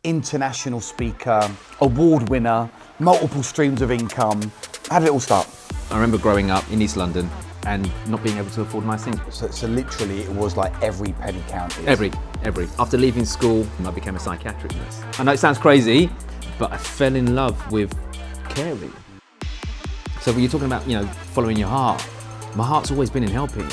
international speaker, award winner, multiple streams of income. How did it all start? I remember growing up in East London and not being able to afford nice things. So literally it was like every penny counted. Every. After leaving school, I became a psychiatric nurse. I know it sounds crazy, but I fell in love with caring. So when you're talking about, following your heart, my heart's always been in helping.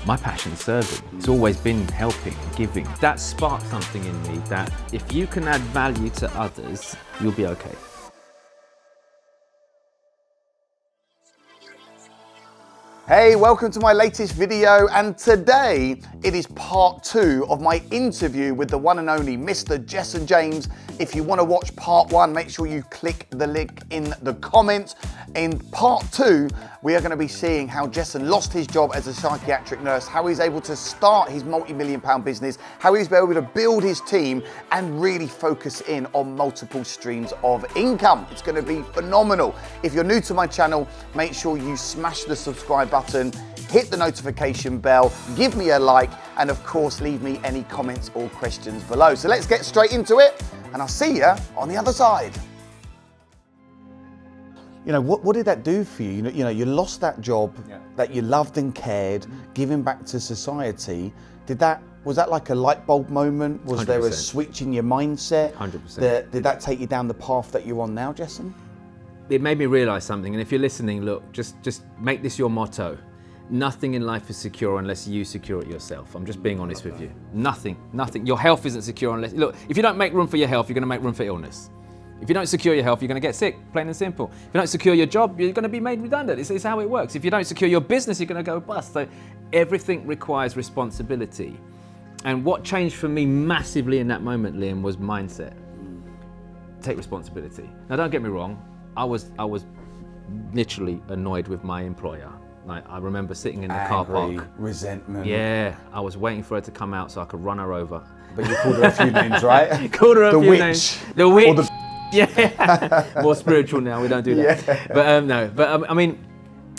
My passion's serving. It's always been helping, giving. That sparked something in me that if you can add value to others, you'll be okay. Hey, welcome to my latest video, and today it is part 2 of my interview with the one and only Mr. Jessen James. If you want to watch part 1, make sure you click the link in the comments. In part 2, we are going to be seeing how Jessen lost his job as a psychiatric nurse, how he's able to start his multi-million-pound business, how he's been able to build his team and really focus in on multiple streams of income. It's going to be phenomenal. If you're new to my channel, make sure you smash the subscribe button, hit the notification bell, give me a like, and of course leave me any comments or questions below. So let's get straight into it, and I'll see you on the other side. What did that do for you? You lost that job that you loved and cared, giving back to society. Was that like a light bulb moment? Was 100%. There a switch in your mindset? 100%. Did that take you down the path that you're on now, Jessen? It made me realise something, and if you're listening, look, just make this your motto. Nothing in life is secure unless you secure it yourself. I'm just being honest with you. Nothing. Your health isn't secure unless, look, if you don't make room for your health, you're going to make room for illness. If you don't secure your health, you're going to get sick, plain and simple. If you don't secure your job, you're going to be made redundant. It's how it works. If you don't secure your business, you're going to go bust. So everything requires responsibility. And what changed for me massively in that moment, Liam, was mindset. Take responsibility. Now, don't get me wrong. I was literally annoyed with my employer. Like, I remember sitting in the car park. Resentment. Yeah, I was waiting for her to come out so I could run her over. But you called her a few names, right? Called her a few witch. names. The witch. Or the yeah, more spiritual now. We don't do that. Yeah. But no. But I mean,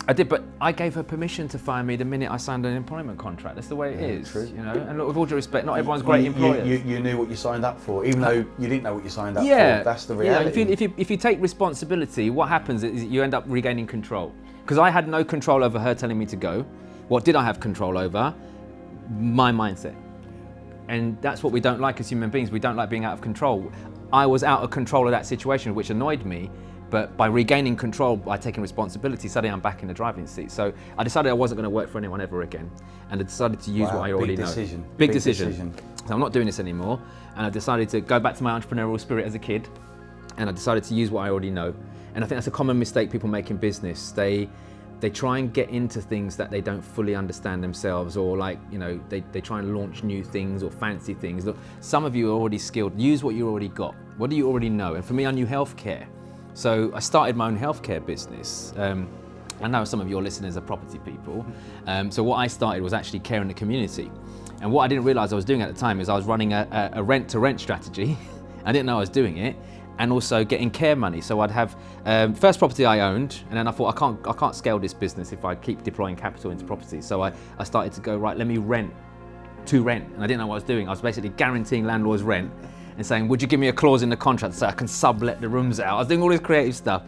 I did. But I gave her permission to fire me the minute I signed an employment contract. That's the way it is. True. And look, with all due respect, not everyone's great employers. You knew what you signed up for, even though you didn't know what you signed up Yeah. for. That's the reality. Yeah. If you take responsibility, what happens is you end up regaining control. Because I had no control over her telling me to go. What did I have control over? My mindset. And that's what we don't like as human beings. We don't like being out of control. I was out of control of that situation, which annoyed me, but by regaining control, by taking responsibility, suddenly I'm back in the driving seat. So I decided I wasn't going to work for anyone ever again. And I decided to use what I already know. Big decision. So I'm not doing this anymore. And I decided to go back to my entrepreneurial spirit as a kid. And I decided to use what I already know. And I think that's a common mistake people make in business. They try and get into things that they don't fully understand themselves, or they try and launch new things or fancy things. Look, some of you are already skilled. Use what you already got. What do you already know? And for me, I knew healthcare. So I started my own healthcare business. I know some of your listeners are property people. So what I started was actually care in the community. And what I didn't realize I was doing at the time is I was running a rent-to-rent strategy. I didn't know I was doing it. And also getting care money. So I'd have first property I owned, and then I thought I can't scale this business if I keep deploying capital into property. So I started to go, right, let me rent to rent. And I didn't know what I was doing. I was basically guaranteeing landlords rent and saying, would you give me a clause in the contract so I can sublet the rooms out? I was doing all this creative stuff.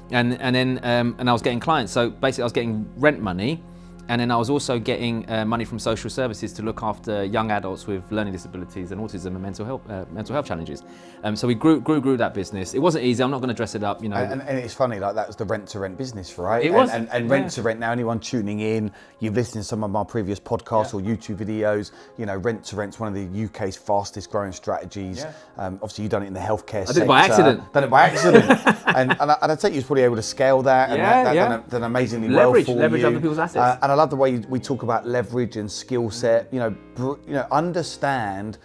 And then I was getting clients. So basically I was getting rent money. And then I was also getting money from social services to look after young adults with learning disabilities and autism and mental health challenges. So we grew that business. It wasn't easy. I'm not going to dress it up, And it's funny, like that was the rent-to-rent business, right? It was. And rent-to-rent. Now, anyone tuning in, you've listened to some of my previous podcasts or YouTube videos. Rent-to-rent's one of the UK's fastest-growing strategies. Yeah. Obviously, you've done it in the healthcare sector. I did it by accident. Done it by accident. and I take you was probably able to scale that. And done amazingly well for you. Leverage other people's assets. And I love the way we talk about leverage and skill set. Understand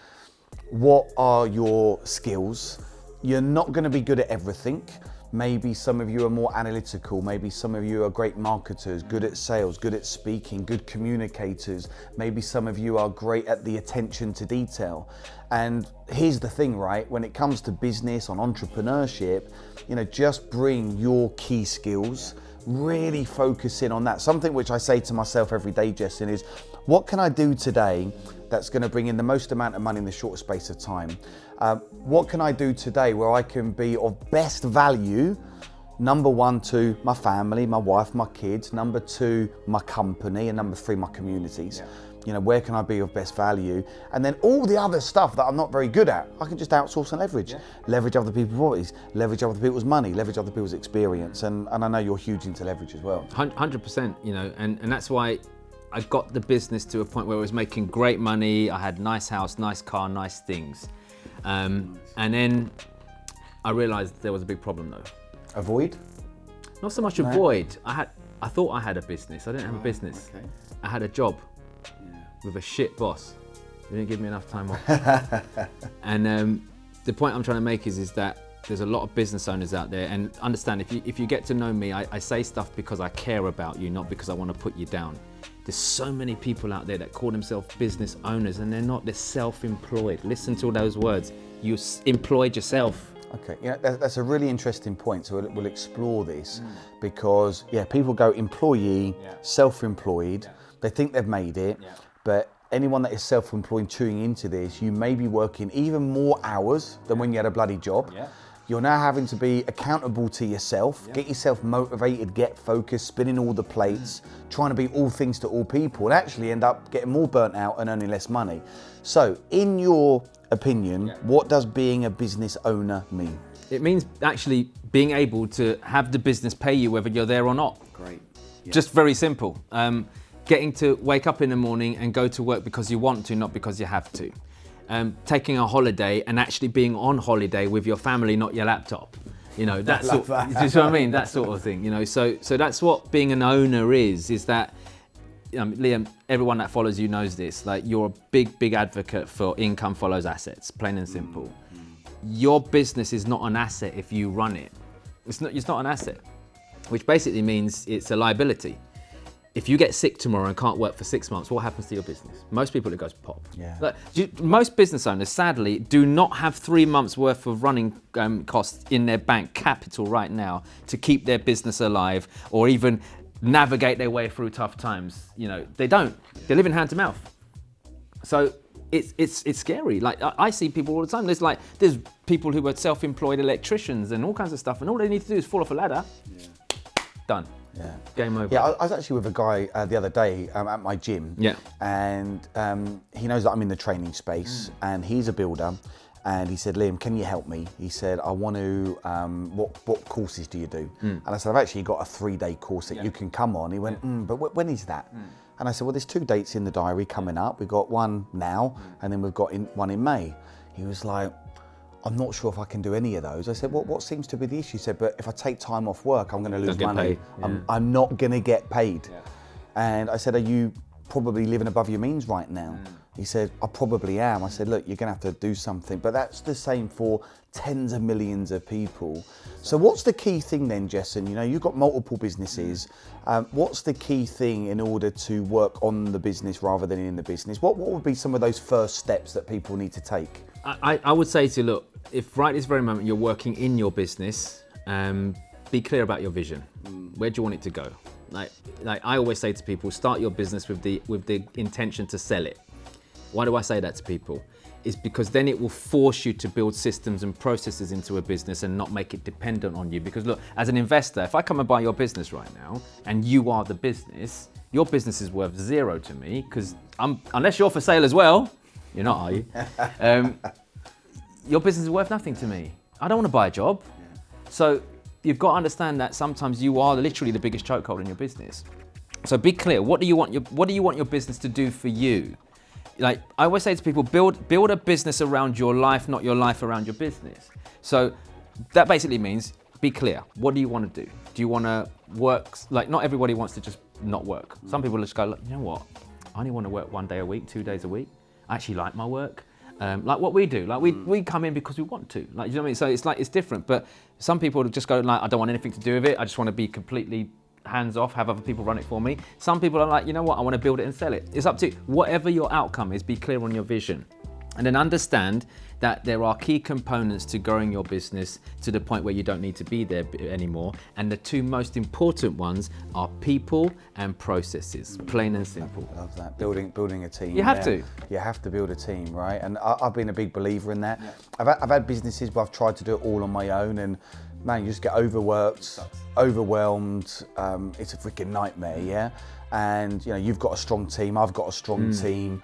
what are your skills. You're not going to be good at everything. Maybe some of you are more analytical. Maybe some of you are great marketers, good at sales, good at speaking, good communicators. Maybe some of you are great at the attention to detail. And here's the thing, right? When it comes to business, on entrepreneurship, just bring your key skills. Really focus in on that. Something which I say to myself every day, Jessen, is what can I do today that's going to bring in the most amount of money in the shortest space of time? What can I do today where I can be of best value? Number one, to my family, my wife, my kids. Number two, my company. And number three, my communities. Yeah. You know, where can I be of best value? And then all the other stuff that I'm not very good at, I can just outsource and leverage. Yeah. Leverage other people's bodies, leverage other people's money, leverage other people's experience. And I know you're huge into leverage as well. 100%, you know, and that's why I got the business to a point where I was making great money. I had nice house, nice car, nice things. And then I realized there was a big problem though. Avoid? Not so much avoid. I thought I had a business. I didn't have a business. Okay. I had a job with a shit boss. He didn't give me enough time off. And the point I'm trying to make is that there's a lot of business owners out there, and understand, if you get to know me, I say stuff because I care about you, not because I want to put you down. There's so many people out there that call themselves business owners and they're not, they're self-employed. Listen to all those words. You employed yourself. Okay, yeah, that's a really interesting point. So we'll explore this because, people go employee, self-employed. They think they've made it, but anyone that is self-employed tuning into this, you may be working even more hours than when you had a bloody job. Yeah. You're now having to be accountable to yourself, get yourself motivated, get focused, spinning all the plates, trying to be all things to all people, and actually end up getting more burnt out and earning less money. So, in your opinion, what does being a business owner mean? It means actually being able to have the business pay you whether you're there or not. Great. Yeah. Just very simple. Getting to wake up in the morning and go to work because you want to, not because you have to. Taking a holiday and actually being on holiday with your family, not your laptop. You know, that's sort, do you know what I mean? That sort of thing. You know, so that's what being an owner is that, Liam, everyone that follows you knows this. Like, you're a big advocate for income follows assets, plain and simple. Your business is not an asset if you run it. It's not an asset, which basically means it's a liability. If you get sick tomorrow and can't work for 6 months, what happens to your business? Most people, it goes pop. Yeah. Like, most business owners, sadly, do not have 3 months worth of running costs in their bank capital right now to keep their business alive or even navigate their way through tough times. You know, they don't. They live in hand to mouth. So it's scary. Like, I see people all the time. There's people who are self-employed electricians and all kinds of stuff, and all they need to do is fall off a ladder. Done. Yeah. Game over. Yeah, I was actually with a guy the other day at my gym. Yeah. And he knows that I'm in the training space, and he's a builder. And he said, Liam, can you help me? He said, I want to, what courses do you do? And I said, I've actually got a 3-day course that you can come on. He went, but when is that? And I said, well, there's 2 dates in the diary coming up. We've got one now, and then we've got one in May. He was like, I'm not sure if I can do any of those. I said, well, what seems to be the issue? He said, but if I take time off work, I'm going to lose money. I'm not going to get paid. Yeah. And I said, are you probably living above your means right now? He said, I probably am. I said, look, you're going to have to do something. But that's the same for tens of millions of people. So what's the key thing then, Jessen? You know, you've got multiple businesses. What's the key thing in order to work on the business rather than in the business? What would be some of those first steps that people need to take? I would say to you, look, if right this very moment you're working in your business, be clear about your vision. Where do you want it to go? Like I always say to people, start your business with the intention to sell it. Why do I say that to people? It's because then it will force you to build systems and processes into a business and not make it dependent on you. Because look, as an investor, if I come and buy your business right now and you are the business, your business is worth zero to me because unless you're for sale as well, you're not, are you? Your business is worth nothing to me. I don't want to buy a job. So you've got to understand that sometimes you are literally the biggest chokehold in your business. So be clear. What do you want your business to do for you? Like I always say to people, build a business around your life, not your life around your business. So that basically means be clear. What do you want to do? Do you want to work? Like not everybody wants to just not work. Some people just go, you know what? I only want to work 1 day a week, 2 days a week. I actually like my work. Like what we do, like we come in because we want to, like, you know what I mean? So it's like, it's different, but some people just go like, I don't want anything to do with it. I just want to be completely hands off, have other people run it for me. Some people are like, you know what, I want to build it and sell it. It's up to you. Whatever your outcome is, be clear on your vision. And then understand that there are key components to growing your business to the point where you don't need to be there anymore. And the two most important ones are people and processes, plain and simple. I love that. Building a team. You have to. You have to build a team, right? And I've been a big believer in that. Yeah. I've had businesses where I've tried to do it all on my own, and man, you just get overworked, overwhelmed. It's a freaking nightmare, yeah? And you've got a strong team, I've got a strong team.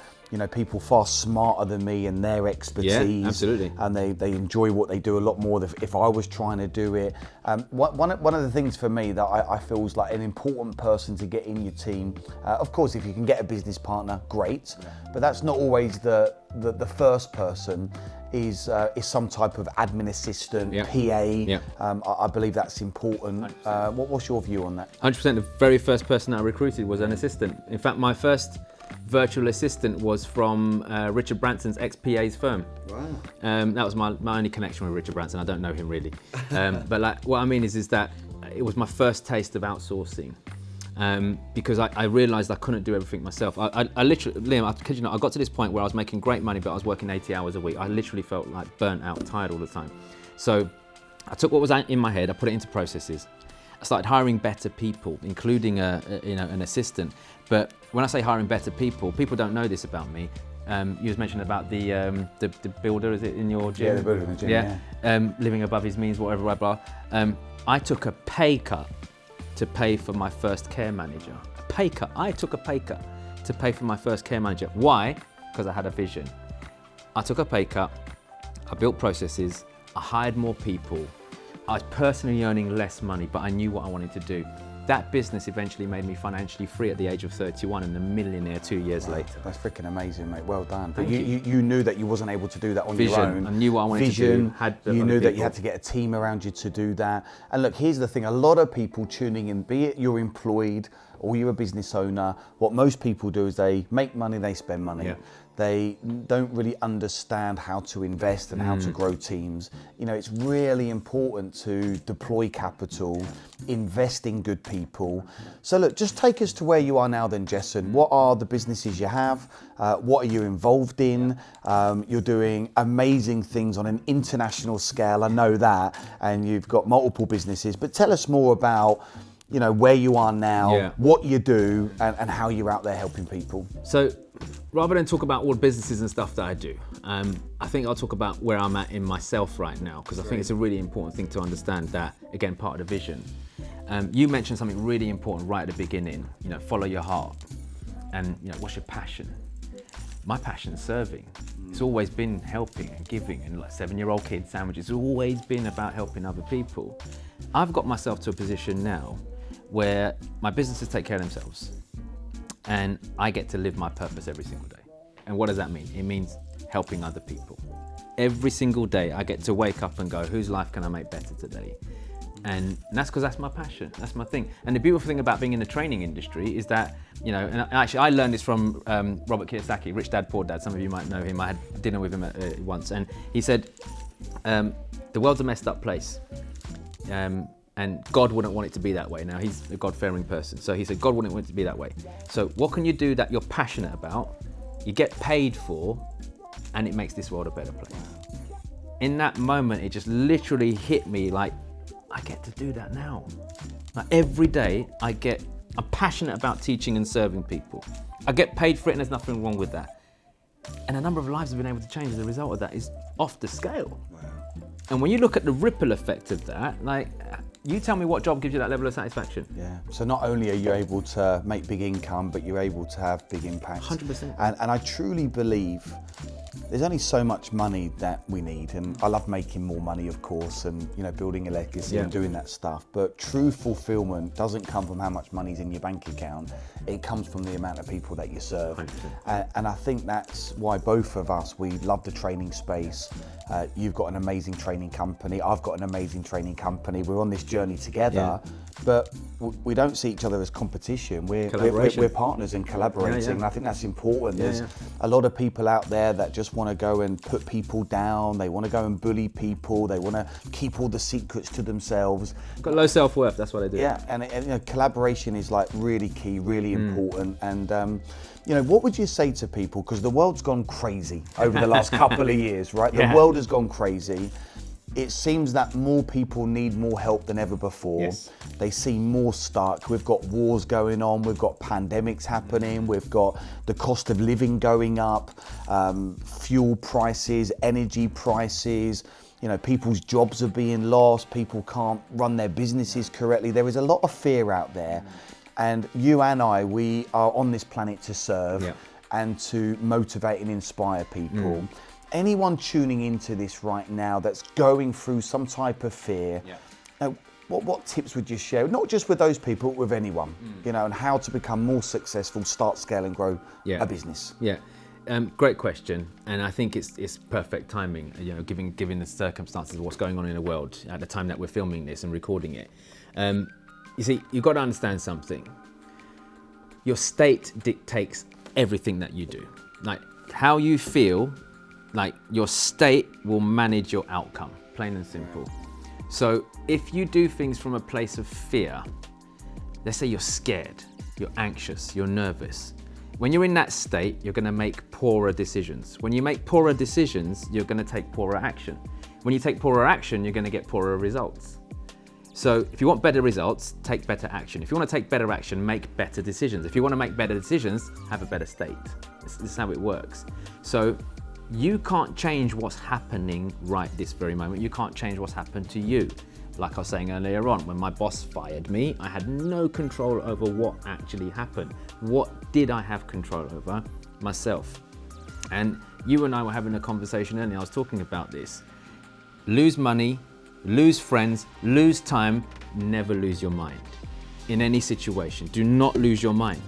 People far smarter than me in their expertise. Yeah, absolutely. And they enjoy what they do a lot more than if I was trying to do it. One of the things for me that I feel is like an important person to get in your team. Of course, if you can get a business partner, great. But that's not always the first person. Is some type of admin assistant, PA. Yeah. I believe that's important. What's your view on that? 100%. The very first person I recruited was an assistant. In fact, my first virtual assistant was from Richard Branson's ex-PA's firm. Wow. That was my only connection with Richard Branson. I don't know him really. But like, what I mean is that it was my first taste of outsourcing. Because I realised I couldn't do everything myself. I literally, Liam, I kid you not, I got to this point where I was making great money, but I was working 80 hours a week. I literally felt like burnt out, tired all the time. So I took what was in my head, I put it into processes. I started hiring better people, including an assistant. But when I say hiring better people don't know this about me. You was mentioning about the builder, is it in your gym? Yeah, the builder in the gym. Yeah. Living above his means, whatever, blah, blah. I took a pay cut to pay for my first care manager. A pay cut. I took a pay cut to pay for my first care manager. Why? Because I had a vision. I took a pay cut, I built processes, I hired more people. I was personally earning less money, but I knew what I wanted to do. That business eventually made me financially free at the age of 31 and a millionaire 2 years later. That's freaking amazing, mate. Well done. But you knew that you wasn't able to do that on Vision. your own. I knew what I wanted to do. You knew that you had to get a team around you to do that. And look, here's the thing. A lot of people tuning in, be it you're employed or you're a business owner, what most people do is they make money, they spend money. Yeah. They don't really understand how to invest and how to grow teams. It's really important to deploy capital, invest in good people. So look, just take us to where you are now then, Jessen. What are the businesses you have? What are you involved in? You're doing amazing things on an international scale, I know that, and you've got multiple businesses, but tell us more about where you are now, what you do, and how you're out there helping people. So, rather than talk about all the businesses and stuff that I do, I think I'll talk about where I'm at in myself right now, because I think it's a really important thing to understand that, again, part of the vision. You mentioned something really important right at the beginning, follow your heart. And, what's your passion? My passion is serving. It's always been helping and giving, and like 7-year-old kid sandwiches, it's always been about helping other people. I've got myself to a position now where my businesses take care of themselves and I get to live my purpose every single day. And what does that mean? It means helping other people. Every single day I get to wake up and go, whose life can I make better today? And that's because that's my passion, that's my thing. And the beautiful thing about being in the training industry is that, and actually I learned this from Robert Kiyosaki, Rich Dad, Poor Dad. Some of you might know him. I had dinner with him once, and he said, the world's a messed up place. And God wouldn't want it to be that way. Now, he's a God-fearing person. So he said, God wouldn't want it to be that way. So what can you do that you're passionate about, you get paid for, and it makes this world a better place? In that moment, it just literally hit me like, I get to do that now. Like every day, I'm passionate about teaching and serving people. I get paid for it, and there's nothing wrong with that. And a number of lives have been able to change as a result of that is off the scale. Wow. And when you look at the ripple effect of that, like, you tell me what job gives you that level of satisfaction? Yeah. So not only are you able to make big income, but you're able to have big impact. 100%. And I truly believe there's only so much money that we need, and I love making more money, of course, and building a legacy and doing that stuff. But true fulfillment doesn't come from how much money's in your bank account. It comes from the amount of people that you serve. And I think that's why both of us, we love the training space. You've got an amazing training company. I've got an amazing training company. We're on this journey together but we don't see each other as competition. We're partners and collaborating. Yeah. And I think that's important. Yeah, There's a lot of people out there that just want to go and put people down. They want to go and bully people. They want to keep all the secrets to themselves. Got low self-worth, that's what I do. Yeah, and you know, collaboration is like really key, really important. And you know, what would you say to people? Because the world's gone crazy over the last couple of years, right? The world has gone crazy. It seems that more people need more help than ever before. Yes. They seem more stuck. We've got wars going on, we've got pandemics happening, we've got the cost of living going up, fuel prices, energy prices, you know, people's jobs are being lost, people can't run their businesses correctly. There is a lot of fear out there. And you and I, we are on this planet to serve and to motivate and inspire people. Anyone tuning into this right now that's going through some type of fear, what tips would you share? Not just with those people, but with anyone, you know, and how to become more successful, start, scale and grow a business? Yeah, great question. And I think it's perfect timing, you know, given the circumstances of what's going on in the world at the time that we're filming this and recording it. You see, you've got to understand something. Your state dictates everything that you do. Like how you feel, like your state will manage your outcome, plain and simple. So if you do things from a place of fear, let's say you're scared, you're anxious, you're nervous. When you're in that state, you're gonna make poorer decisions. When you make poorer decisions, you're gonna take poorer action. When you take poorer action, you're gonna get poorer results. So if you want better results, take better action. If you want to take better action, make better decisions. If you want to make better decisions, have a better state. This is how it works. So you can't change what's happening right this very moment. You can't change what's happened to you. Like I was saying earlier on, when my boss fired me, I had no control over what actually happened. What did I have control over? Myself. And you and I were having a conversation earlier, I was talking about this. Lose money, lose friends, lose time, never lose your mind. In any situation, do not lose your mind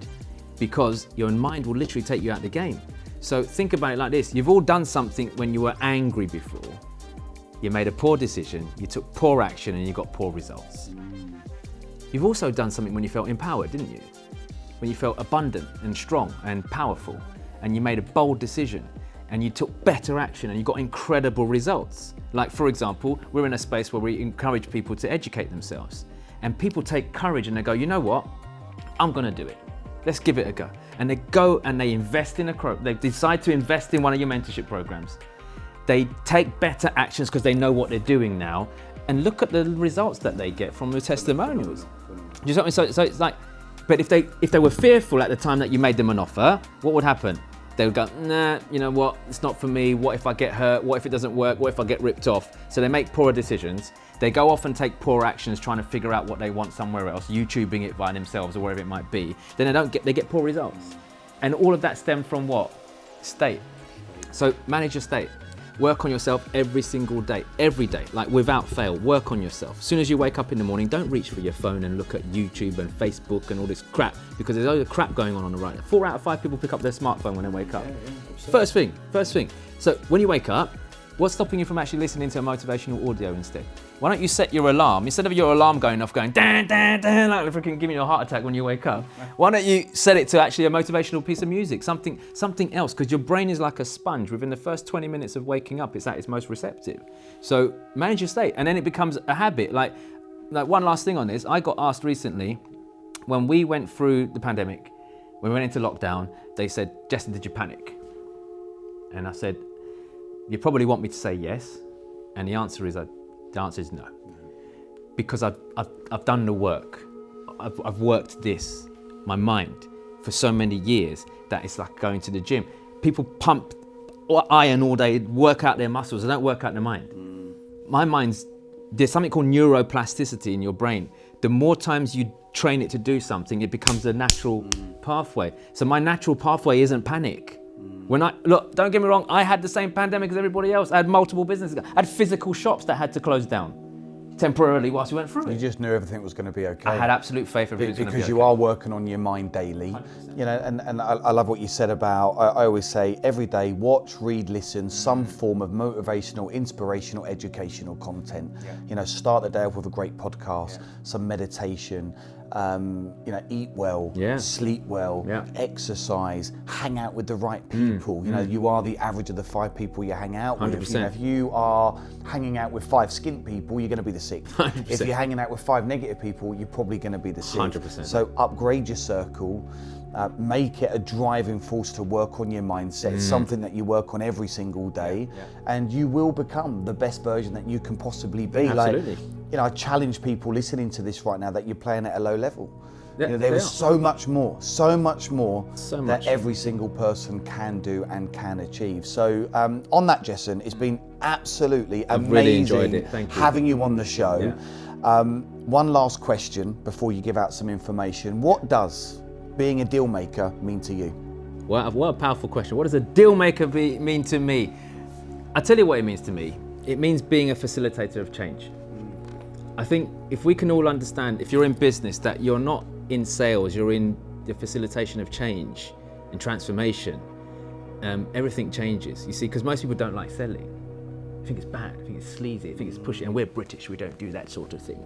because your mind will literally take you out of the game. So think about it like this. You've all done something when you were angry before. You made a poor decision, you took poor action and you got poor results. You've also done something when you felt empowered, didn't you? When you felt abundant and strong and powerful and you made a bold decision and you took better action and you got incredible results. Like for example, we're in a space where we encourage people to educate themselves and people take courage and they go, you know what, I'm gonna do it. Let's give it a go. And they go and they invest in they decide to invest in one of your mentorship programs. They take better actions because they know what they're doing now and look at the results that they get from the testimonials. Do you know what I mean? So it's like, but if they were fearful at the time that you made them an offer, what would happen? They would go, nah, you know what, it's not for me. What if I get hurt? What if it doesn't work? What if I get ripped off? So they make poorer decisions. They go off and take poor actions trying to figure out what they want somewhere else, YouTubing it by themselves or wherever it might be. Then they get poor results. And all of that stemmed from what? State. So manage your state. Work on yourself every single day, every day, like without fail, work on yourself. As soon as you wake up in the morning, don't reach for your phone and look at YouTube and Facebook and all this crap because there's loads of crap going on the right. 4 out of 5 people pick up their smartphone when they wake up. First thing. So when you wake up, what's stopping you from actually listening to a motivational audio instead? Why don't you set your alarm, instead of your alarm going off going dan, dan, dan, like freaking giving you a heart attack when you wake up, why don't you set it to actually a motivational piece of music, something else, because your brain is like a sponge. Within the first 20 minutes of waking up, it's at its most receptive. So manage your state, and then it becomes a habit. Like one last thing on this, I got asked recently, when we went through the pandemic, when we went into lockdown, they said, Jessen, did you panic? And I said, you probably want me to say yes, and the answer is no, because I've done the work. I've worked my mind for so many years that it's like going to the gym. People pump iron all day, work out their muscles. They don't work out their mind. My mind's, there's something called neuroplasticity in your brain. The more times you train it to do something, it becomes a natural pathway. So my natural pathway isn't panic. Look, don't get me wrong, I had the same pandemic as everybody else. I had multiple businesses. I had physical shops that had to close down. temporarily whilst we went through You it. just knew everything was going to be okay. I had absolute faith everything was going to be because okay. you are working on your mind daily. 100%. You know, and I love what you said about, I always say every day, watch, read, listen, some form of motivational, inspirational, educational content. You know, start the day off with a great podcast, some meditation, you know, eat well, sleep well, exercise, hang out with the right people. You know, you are the average of the 5 people you hang out with. 100%. You know, if you are hanging out with 5 skint people, you're going to be the 6th. 100%. If you're hanging out with 5 negative people, you're probably going to be the 6th. 100%. So upgrade your circle. Make it a driving force to work on your mindset. It's something that you work on every single day, and you will become the best version that you can possibly be. Absolutely. Like, you know, I challenge people listening to this right now that you're playing at a low level. Yeah, you know, there is so much more So that much. every single person can do and can achieve. So on that, Jessen, it's been absolutely amazing really enjoyed it. Thank you. having you on the show. One last question before you give out some information. What does being a deal maker mean to you? What a powerful question. What does a deal maker mean to me? I'll tell you what it means to me. It means being a facilitator of change. I think if we can all understand, if you're in business, that you're not in sales, you're in the facilitation of change and transformation, everything changes. You see, because most people don't like selling. I think it's bad, I think it's sleazy, I think it's pushy, and we're British, we don't do that sort of thing.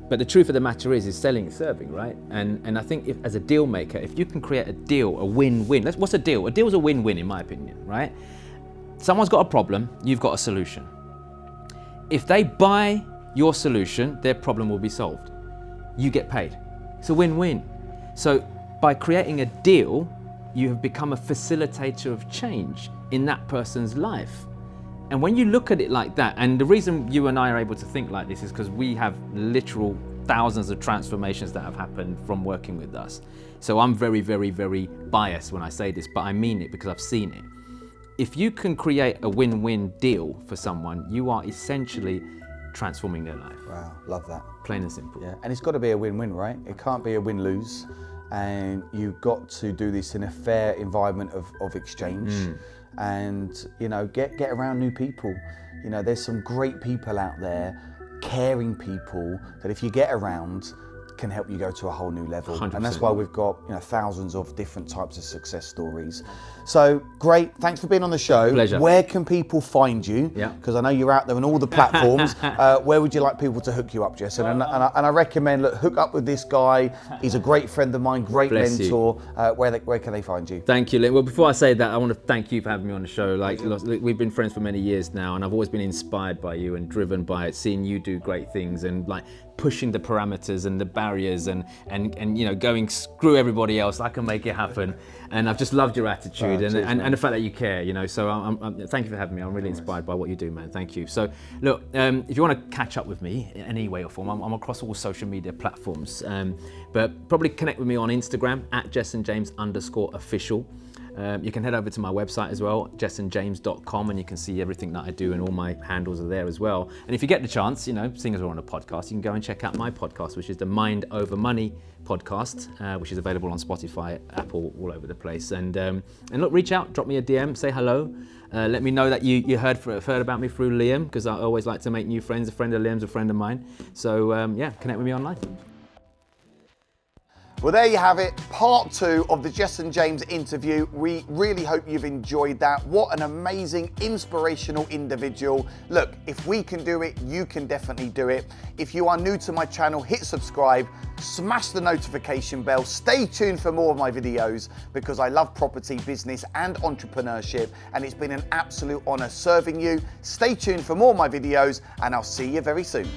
But the truth of the matter is selling is serving, right? And I think as a deal maker, if you can create a deal, a win-win. What's a deal? A deal is a win-win in my opinion, right? Someone's got a problem, you've got a solution. If they buy your solution, their problem will be solved. You get paid. It's a win-win. So by creating a deal, you have become a facilitator of change in that person's life. And when you look at it like that, and the reason you and I are able to think like this is because we have literal thousands of transformations that have happened from working with us. So I'm very, very, very biased when I say this, but I mean it because I've seen it. If you can create a win-win deal for someone, you are essentially transforming their life. Wow, love that. Plain and simple. Yeah, and it's got to be a win-win, right? It can't be a win-lose, and you've got to do this in a fair environment of exchange. And you know, get around new people. You know, there's some great people out there, caring people that if you get around can help you go to a whole new level. 100%. And that's why we've got, you know, thousands of different types of success stories. So great, thanks for being on the show. Pleasure. Where can people find you? Yeah. Because I know you're out there on all the platforms. Where would you like people to hook you up, Jessen? And I recommend, look, hook up with this guy. He's a great friend of mine, great Bless mentor. Where can they find you? Thank you, Lynn. Well, before I say that, I want to thank you for having me on the show. Like, look, we've been friends for many years now, and I've always been inspired by you and driven by it, seeing you do great things and like pushing the parameters and the barriers and you know, going screw everybody else, I can make it happen. And I've just loved your attitude and the fact that you care, you know. So I'm thank you for having me. I'm really inspired by what you do, man. Thank you. So look, if you want to catch up with me in any way or form, I'm across all social media platforms. But probably connect with me on Instagram at @JessenJames_official. You can head over to my website as well, jessenjames.com, and you can see everything that I do, and all my handles are there as well. And if you get the chance, you know, seeing as we're on a podcast, you can go and check out my podcast, which is the Mind Over Money podcast, which is available on Spotify, Apple, all over the place. And look, reach out, drop me a DM, say hello. Let me know that you heard about me through Liam, because I always like to make new friends. A friend of Liam's a friend of mine. So yeah, connect with me online. Well, there you have it, part 2 of the Jessen James interview. We really hope you've enjoyed that. What an amazing, inspirational individual. Look, if we can do it, you can definitely do it. If you are new to my channel, hit subscribe, smash the notification bell, stay tuned for more of my videos, because I love property, business and entrepreneurship, and it's been an absolute honor serving you. Stay tuned for more of my videos, and I'll see you very soon.